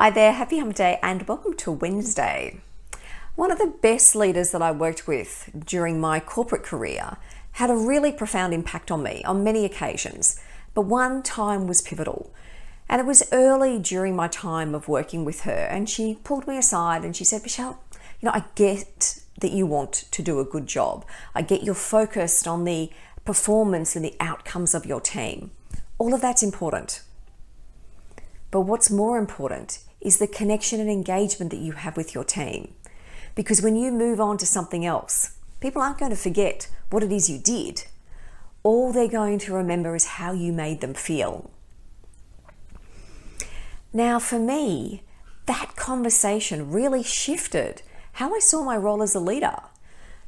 Hi there, happy hump day and welcome to Wednesday. One of the best leaders that I worked with during my corporate career had a really profound impact on me on many occasions, but one time was pivotal. And it was early during my time of working with her, and she pulled me aside and she said, Michelle, I get that you want to do a good job. I get you're focused on the performance and the outcomes of your team. All of that's important. But what's more important is the connection and engagement that you have with your team. Because when you move on to something else, people aren't going to forget what it is you did. All they're going to remember is how you made them feel. Now, for me, that conversation really shifted how I saw my role as a leader.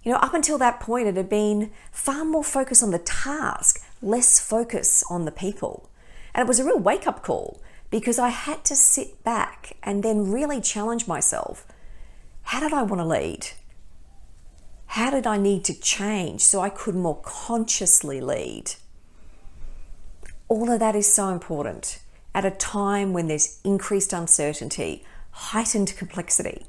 Up until that point, it had been far more focus on the task, less focus on the people. And it was a real wake-up call, because I had to sit back and then really challenge myself. How did I want to lead? How did I need to change so I could more consciously lead? All of that is so important at a time when there's increased uncertainty, heightened complexity.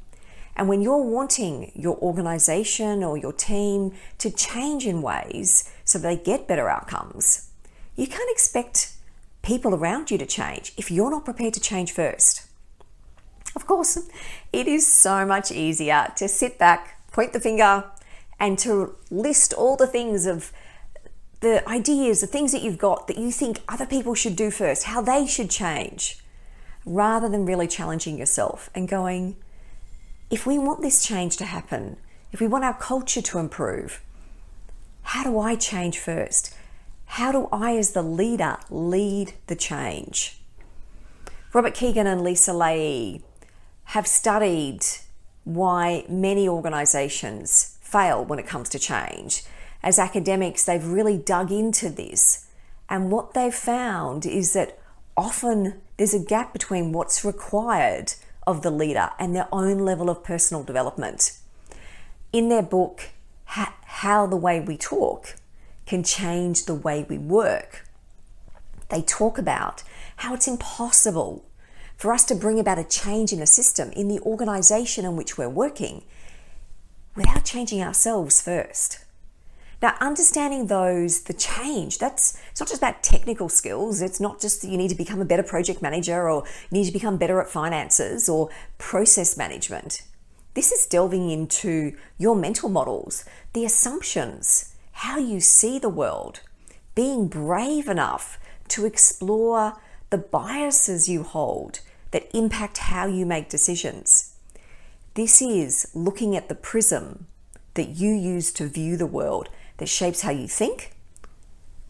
And when you're wanting your organization or your team to change in ways so they get better outcomes, you can't expect people around you to change if you're not prepared to change first. Of course, it is so much easier to sit back, point the finger, and to list all the things of the ideas, the things that you've got that you think other people should do first, how they should change, rather than really challenging yourself and going, if we want this change to happen, if we want our culture to improve, how do I change first? How do I, as the leader, lead the change? Robert Keegan and Lisa Leahy have studied why many organizations fail when it comes to change. As academics, they've really dug into this. And what they've found is that often there's a gap between what's required of the leader and their own level of personal development. In their book, How the Way We Talk Can Change the Way We Work, they talk about how it's impossible for us to bring about a change in a system, in the organization in which we're working, without changing ourselves first. Now, understanding the change, it's not just about technical skills. It's not just that you need to become a better project manager or you need to become better at finances or process management. This is delving into your mental models, the assumptions, how you see the world, being brave enough to explore the biases you hold that impact how you make decisions. This is looking at the prism that you use to view the world that shapes how you think,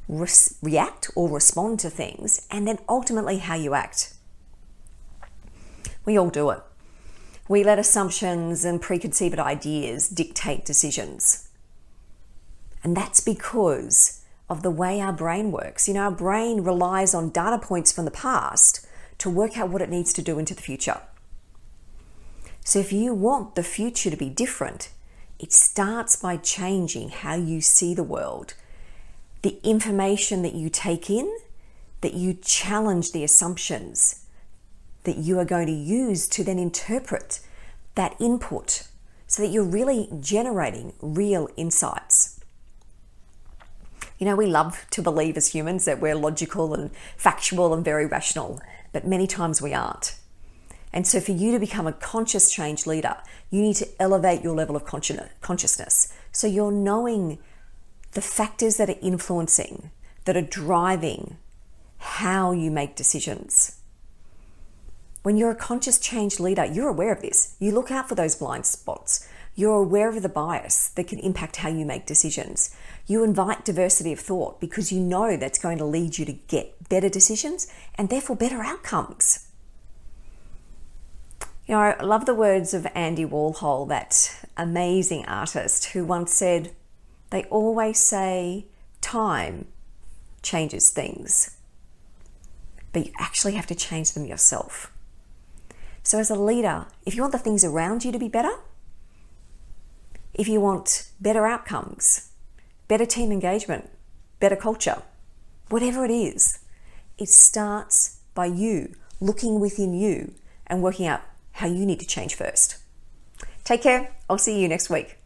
react or respond to things, and then ultimately how you act. We all do it. We let assumptions and preconceived ideas dictate decisions. And that's because of the way our brain works. Our brain relies on data points from the past to work out what it needs to do into the future. So if you want the future to be different, it starts by changing how you see the world. The information that you take in, that you challenge the assumptions that you are going to use to then interpret that input so that you're really generating real insights. We love to believe as humans that we're logical and factual and very rational, but many times we aren't. And so for you to become a conscious change leader, you need to elevate your level of consciousness. So you're knowing the factors that are influencing, that are driving how you make decisions. When you're a conscious change leader, you're aware of this. You look out for those blind spots. You're aware of the bias that can impact how you make decisions. You invite diversity of thought because you know that's going to lead you to get better decisions and therefore better outcomes. I love the words of Andy Warhol, that amazing artist, who once said, they always say time changes things, but you actually have to change them yourself. So as a leader, if you want the things around you to be better, if you want better outcomes, better team engagement, better culture, whatever it is, it starts by you looking within you and working out how you need to change first. Take care. I'll see you next week.